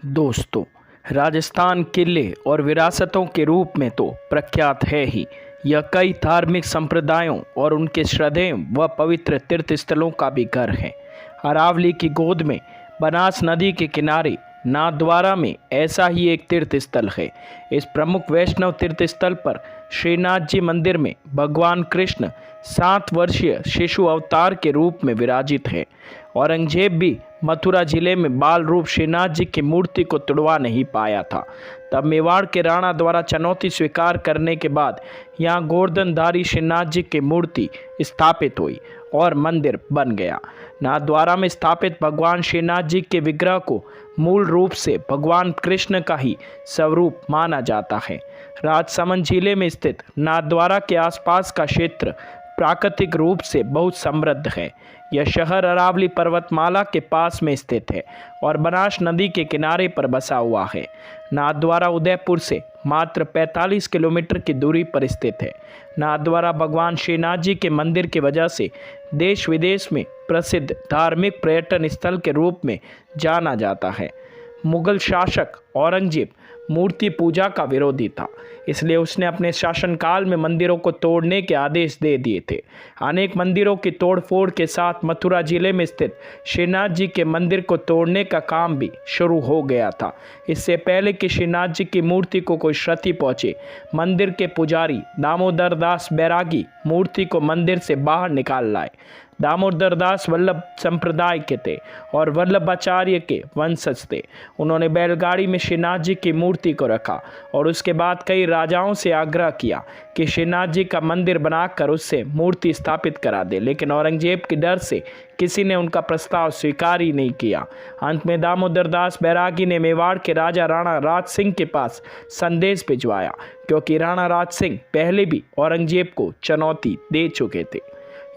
दोस्तों, राजस्थान किले और विरासतों के रूप में तो प्रख्यात है ही। यह कई धार्मिक संप्रदायों और उनके श्रद्धेय व पवित्र तीर्थ स्थलों का भी घर है। अरावली की गोद में बनास नदी के किनारे नाथद्वारा में ऐसा ही एक तीर्थ स्थल है। इस प्रमुख वैष्णव तीर्थ स्थल पर श्रीनाथ जी मंदिर में भगवान कृष्ण 7 वर्षीय शिशु अवतार के रूप में विराजित है। औरंगजेब भी मथुरा जिले में बाल रूप श्रीनाथ जी की मूर्ति को तुड़वा नहीं पाया था। तब मेवाड़ के राणा द्वारा चुनौती स्वीकार करने के बाद यहाँ गोवर्धनधारी श्रीनाथ जी की मूर्ति स्थापित हुई और मंदिर बन गया। नाथद्वारा में स्थापित भगवान श्रीनाथ जी के विग्रह को मूल रूप से भगवान कृष्ण का ही स्वरूप माना जाता है। राजसमंद जिले में स्थित नाथद्वारा के आसपास का क्षेत्र प्राकृतिक रूप से बहुत समृद्ध है। यह शहर अरावली पर्वतमाला के पास में स्थित है और बनास नदी के किनारे पर बसा हुआ है। नाथद्वारा उदयपुर से मात्र 45 किलोमीटर की दूरी पर स्थित है। नाथद्वारा भगवान श्रीनाथ जी के मंदिर की वजह से देश विदेश में प्रसिद्ध धार्मिक पर्यटन स्थल के रूप में जाना जाता है। मुगल शासक औरंगजेब मूर्ति पूजा का विरोधी था, इसलिए उसने अपने शासनकाल में मंदिरों को तोड़ने के आदेश दे दिए थे। अनेक मंदिरों की तोड़फोड़ के साथ मथुरा जिले में स्थित श्रीनाथ जी के मंदिर को तोड़ने का काम भी शुरू हो गया था। इससे पहले कि श्रीनाथ जी की मूर्ति को कोई क्षति पहुंचे, मंदिर के पुजारी दामोदर दास बैरागी मूर्ति को मंदिर से बाहर निकाल लाए। दामोदर दास वल्लभ संप्रदाय के थे और वल्लभाचार्य के वंशज थे। उन्होंने बैलगाड़ी में श्रीनाथ जी की मूर्ति को रखा और उसके बाद कई राजाओं से आग्रह किया कि श्रीनाथ जी का मंदिर बनाकर उससे मूर्ति स्थापित करा दे, लेकिन औरंगजेब के डर से किसी ने उनका प्रस्ताव स्वीकार ही नहीं किया। अंत में दामोदर दास बैरागी ने मेवाड़ के राजा राणा राज सिंह के पास संदेश भिजवाया, क्योंकि राणा राज सिंह पहले भी औरंगजेब को चुनौती दे चुके थे।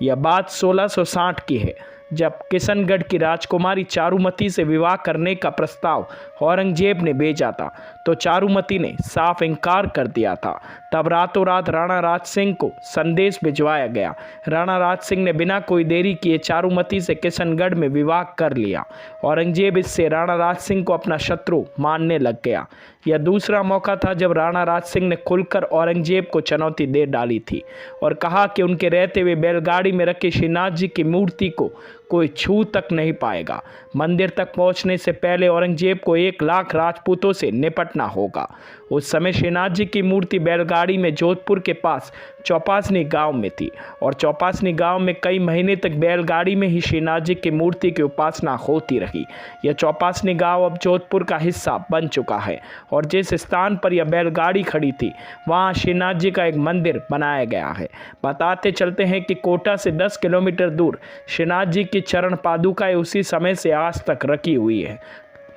यह बात 1660 की है, जब किशनगढ़ की राजकुमारी चारुमती से विवाह करने का प्रस्ताव औरंगजेब ने भेजा था, तो चारुमती ने साफ इनकार कर दिया था। तब रातों रात राणा राज सिंह को संदेश भिजवाया गया। राणा राज सिंह ने बिना कोई देरी किए चारुमती से किशनगढ़ में विवाह कर लिया। औरंगजेब इससे राणा राज सिंह को अपना शत्रु मानने लग गया। यह दूसरा मौका था जब राणा राज सिंह ने खुलकर औरंगजेब को चुनौती दे डाली थी और कहा कि उनके रहते हुए बैलगाड़ी में रखे श्रीनाथ जी की मूर्ति को कोई छू तक नहीं पाएगा। मंदिर तक पहुंचने से पहले औरंगजेब को 1 लाख राजपूतों से निपटना होगा। उस समय श्रीनाथ जी की मूर्ति बैलगाड़ी में जोधपुर के पास चौपासनी गांव में थी और चौपासनी गांव में कई महीने तक बैलगाड़ी में ही श्रीनाथ जी की मूर्ति की उपासना होती रही। यह चौपासनी गांव अब जोधपुर का हिस्सा बन चुका है और जिस स्थान पर यह बैलगाड़ी खड़ी थी वहां श्रीनाथ जी का एक मंदिर बनाया गया है। बताते चलते हैं कि कोटा से 10 किलोमीटर दूर श्रीनाथ जी की चरण पादुकाएं उसी समय से आज तक रखी हुई है।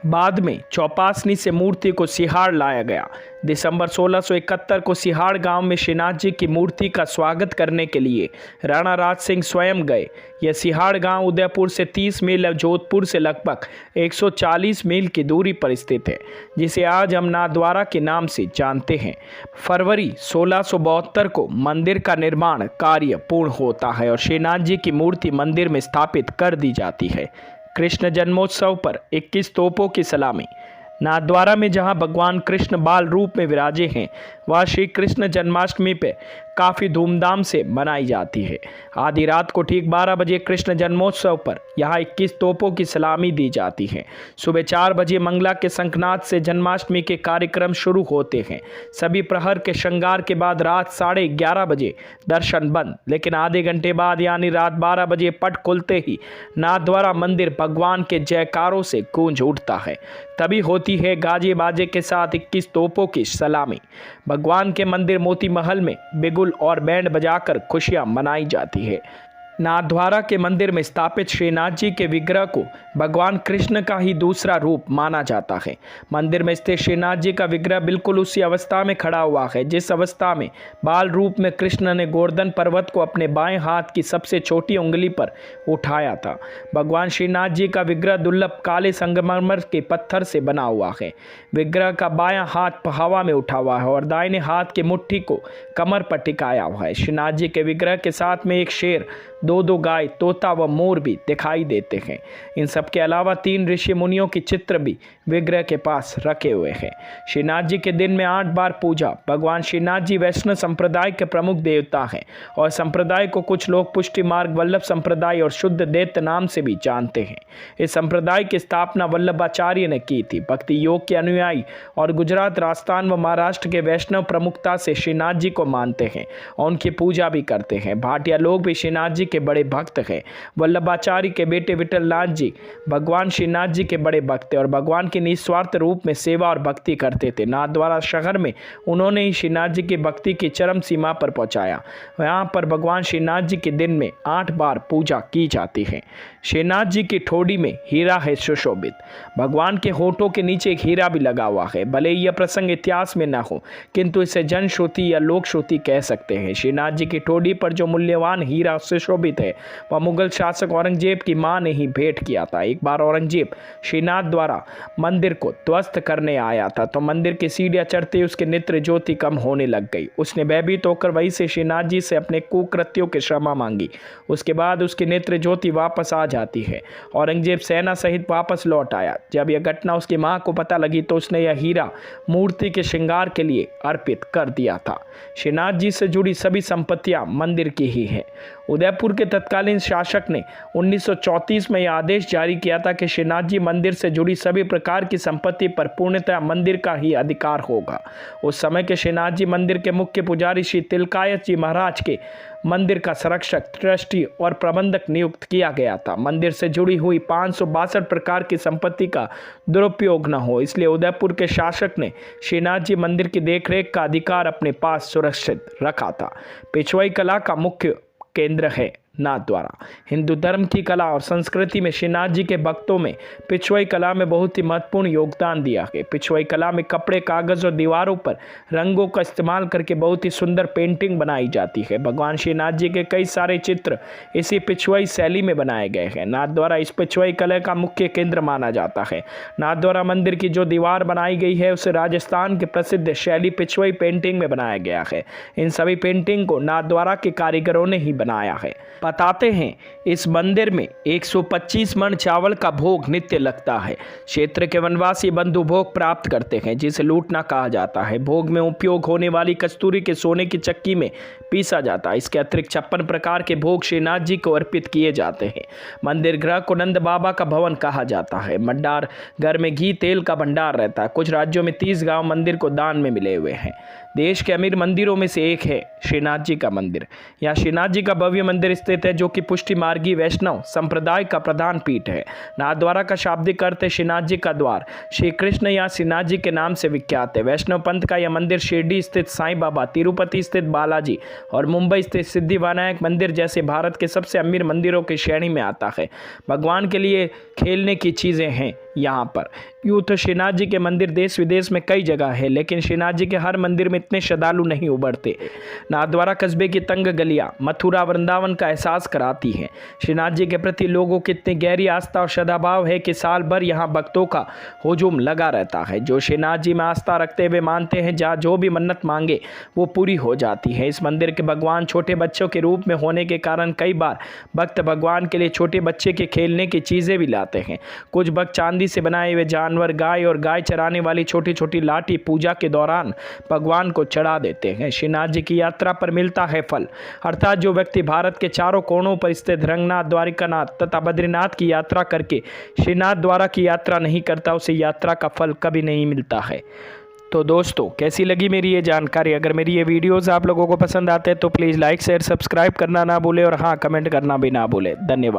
बाद में चौपासनी से मूर्ति को सिहाड़ लाया गया। दिसंबर 1671 को सिहाड़ गांव में श्रीनाथ जी की मूर्ति का स्वागत करने के लिए राणा राज सिंह स्वयं गए। यह सिहाड़ गांव उदयपुर से 30 मील और जोधपुर से लगभग 140 मील की दूरी पर स्थित है, जिसे आज हम नाथद्वारा के नाम से जानते हैं। फरवरी 1672 को मंदिर का निर्माण कार्य पूर्ण होता है और श्रीनाथ जी की मूर्ति मंदिर में स्थापित कर दी जाती है। कृष्ण जन्मोत्सव पर 21 तोपों की सलामी। नाथद्वारा में जहां भगवान कृष्ण बाल रूप में विराजे हैं, वह श्री कृष्ण जन्माष्टमी पे काफ़ी धूमधाम से मनाई जाती है। आधी रात को ठीक 12 बजे कृष्ण जन्मोत्सव पर यहाँ 21 तोपों की सलामी दी जाती है। सुबह 4 बजे मंगला के शंखनाद से जन्माष्टमी के कार्यक्रम शुरू होते हैं। सभी प्रहर के श्रृंगार के बाद रात 11:30 बजे दर्शन बंद, लेकिन आधे घंटे बाद यानी रात 12 बजे पट खुलते ही नाथद्वारा मंदिर भगवान के जयकारों से गूंज उठता है। तभी होती है गाजे बाजे के साथ 21 तोपों की सलामी। भगवान के मंदिर मोती महल में बिगुल और बैंड बजाकर खुशियां मनाई जाती है। नाथद्वारा के मंदिर में स्थापित श्रीनाथ जी के विग्रह को भगवान कृष्ण का ही दूसरा रूप माना जाता है। मंदिर में स्थित श्रीनाथ जी का विग्रह बिल्कुल उसी अवस्था में खड़ा हुआ है जिस अवस्था में बाल रूप में कृष्ण ने गोवर्धन पर्वत को अपने बाएं हाथ की सबसे छोटी उंगली पर उठाया था। भगवान श्रीनाथ जी का विग्रह दुर्लभ काले संगमरमर के पत्थर से बना हुआ है। विग्रह का बायां हाथ हवा में उठा हुआ है और दाहिने हाथ की मुट्ठी को कमर पर टिकाया हुआ है। श्रीनाथ जी के विग्रह के साथ में एक शेर दो गाय, तोता व मोर भी दिखाई देते हैं। इन सब के अलावा 3 ऋषि मुनियों के चित्र भी विग्रह के पास रखे हुए हैं। श्रीनाथ जी के दिन में 8 बार पूजा। भगवान श्रीनाथ जी वैष्णव संप्रदाय के प्रमुख देवता हैं और संप्रदाय को कुछ लोग पुष्टि मार्ग वल्लभ संप्रदाय और शुद्ध दैत्य नाम से भी जानते हैं। इस संप्रदाय की स्थापना वल्लभाचार्य ने की थी। भक्ति योग के अनुयायी और गुजरात, राजस्थान व महाराष्ट्र के वैष्णव प्रमुखता से श्रीनाथ जी को मानते हैं और उनकी पूजा भी करते हैं। भाटिया लोग भी श्रीनाथ जी के बड़े भक्त हैं। वल्लभाचार्य के बेटे विठलनाथ जी भगवान श्रीनाथ जी के बड़े भक्त थे और भगवान की निस्वार्थ रूप में सेवा और भक्ति करते थे। नाथद्वारा शहर में उन्होंने ही श्रीनाथ जी की भक्ति की चरम सीमा पर पहुंचाया। यहाँ पर भगवान श्रीनाथ जी के दिन में 8 बार पूजा की जाती है। श्रीनाथ जी की ठोड़ी में हीरा है सुशोभित। भगवान के होठों के नीचे एक हीरा भी लगा हुआ है। भले यह प्रसंग इतिहास में न हो, किंतु इसे जनश्रुति या लोक श्रुति कह सकते हैं। श्रीनाथ जी की ठोड़ी पर जो मूल्यवान हीरा सुशोभित है वह मुगल शासक औरंगजेब की मां ने ही भेंट किया था। एक बार औरंगजेब श्रीनाथ द्वारा मंदिर को ध्वस्त करने आया था तो मंदिर की सीढ़ियां चढ़ते उसके नेत्र ज्योति कम होने लग गई। उसने भयभीत होकर वहीं से श्रीनाथ जी से अपने कुकृत्यों की क्षमा मांगी। उसके बाद उसकी नेत्र ज्योति वापस आ जाती है। औरंगजेब सेना सहित वापस लौट आया। जब यह घटना उसकी मां को पता लगी तो उसने यह हीरा मूर्ति के श्रृंगार के लिए अर्पित कर दिया था। श्रीनाथ जी से जुड़ी सभी संपत्तियां मंदिर की ही है। उदयपुर के तत्कालीन शासक ने 1934 में यह आदेश जारी किया था कि श्रीनाथ जी मंदिर से जुड़ी सभी प्रकार की संपत्ति पर पूर्णतः मंदिर का ही अधिकार होगा। उस समय के श्रीनाथ जी मंदिर के मुख्य पुजारी श्री तिलकायत जी महाराज के मंदिर का संरक्षक, ट्रस्टी और प्रबंधक नियुक्त किया गया था। मंदिर से जुड़ी हुई 562 प्रकार की संपत्ति का दुरुपयोग न हो, इसलिए उदयपुर के शासक ने श्रीनाथ जी मंदिर की देखरेख का अधिकार अपने पास सुरक्षित रखा था। पिछवाई कला का मुख्य केंद्र है नाथद्वारा। हिंदू धर्म की कला और संस्कृति में श्रीनाथ जी के भक्तों में पिछवाई कला में बहुत ही महत्वपूर्ण योगदान दिया है। पिछवाई कला में कपड़े, कागज और दीवारों पर रंगों का इस्तेमाल करके बहुत ही सुंदर पेंटिंग बनाई जाती है। भगवान श्रीनाथ जी के कई सारे चित्र इसी पिछवाई शैली में बनाए गए हैं। नाथद्वारा इस पिछवाई कला का मुख्य केंद्र माना जाता है। नाथद्वारा मंदिर की जो दीवार बनाई गई है उसे राजस्थान के प्रसिद्ध शैली पिछवाई पेंटिंग में बनाया गया है। इन सभी पेंटिंग को नाथद्वारा के कारीगरों ने ही बनाया है। बताते हैं इस मंदिर में 125 मन चावल का भोग नित्य लगता है। क्षेत्र के वनवासी बंधु भोग प्राप्त करते हैं जिसे लूटना कहा जाता है। भोग में उपयोग होने वाली कस्तूरी के सोने की चक्की में पीसा जाता है। इसके अतिरिक्त 56 प्रकार के भोग श्रीनाथ जी को अर्पित किए जाते हैं। मंदिर गृह को नंद बाबा का भवन कहा जाता है। भंडार घर में घी तेल का भंडार रहता है। कुछ राज्यों में 30 गांव मंदिर को दान में मिले हुए हैं। देश के अमीर मंदिरों में से एक है श्रीनाथ जी का मंदिर। यहाँ श्रीनाथ जी का भव्य मंदिर स्थित है जो कि पुष्टि मार्गी वैष्णव संप्रदाय का प्रधान पीठ है। नाथद्वारा का शाब्दिक अर्थ है श्रीनाथ जी का द्वार। श्री कृष्ण यहाँ श्रीनाथ जी के नाम से विख्यात है। वैष्णव पंथ का यह मंदिर शिरडी स्थित साईं बाबा, तिरुपति स्थित बालाजी और मुंबई स्थित सिद्धिविनायक मंदिर जैसे भारत के सबसे अमीर मंदिरों की श्रेणी में आता है। भगवान के लिए खेलने की चीज़ें हैं यहाँ पर। यूँ तो श्रीनाथ जी के मंदिर देश विदेश में कई जगह है, लेकिन श्रीनाथ जी के हर मंदिर में इतने श्रद्धालु नहीं उभरते। नाथद्वारा कस्बे की तंग गलियाँ मथुरा वृंदावन का एहसास कराती हैं। श्रीनाथ जी के प्रति लोगों की इतनी गहरी आस्था और श्रद्धाभाव है कि साल भर यहाँ भक्तों का हुजूम लगा रहता है। जो श्रीनाथ जी में आस्था रखते हुए मानते हैं जहाँ जो भी मन्नत मांगे वो पूरी हो जाती है। इस मंदिर के भगवान छोटे बच्चों के रूप में होने के कारण कई बार भक्त भगवान के लिए छोटे बच्चे के खेलने की चीज़ें भी लाते हैं। कुछ भक्त चांदी से बनाए हुए जानवर, गाय और गाय चराने वाली छोटी छोटी लाठी पूजा के दौरान भगवान को चढ़ा देते हैं। श्रीनाथ जी की यात्रा पर मिलता है फल, अर्थात जो व्यक्ति भारत के चारों कोनों पर स्थित रंगनाथ, द्वारिकानाथ तथा बद्रीनाथ की यात्रा करके श्रीनाथ द्वारा की यात्रा नहीं करता उसे यात्रा का फल कभी नहीं मिलता है। तो दोस्तों, कैसी लगी मेरी ये जानकारी? अगर मेरी ये वीडियोस आप लोगों को पसंद आते हैं तो प्लीज़ लाइक, शेयर, सब्सक्राइब करना ना भूलें और हाँ, कमेंट करना भी ना भूलें। धन्यवाद।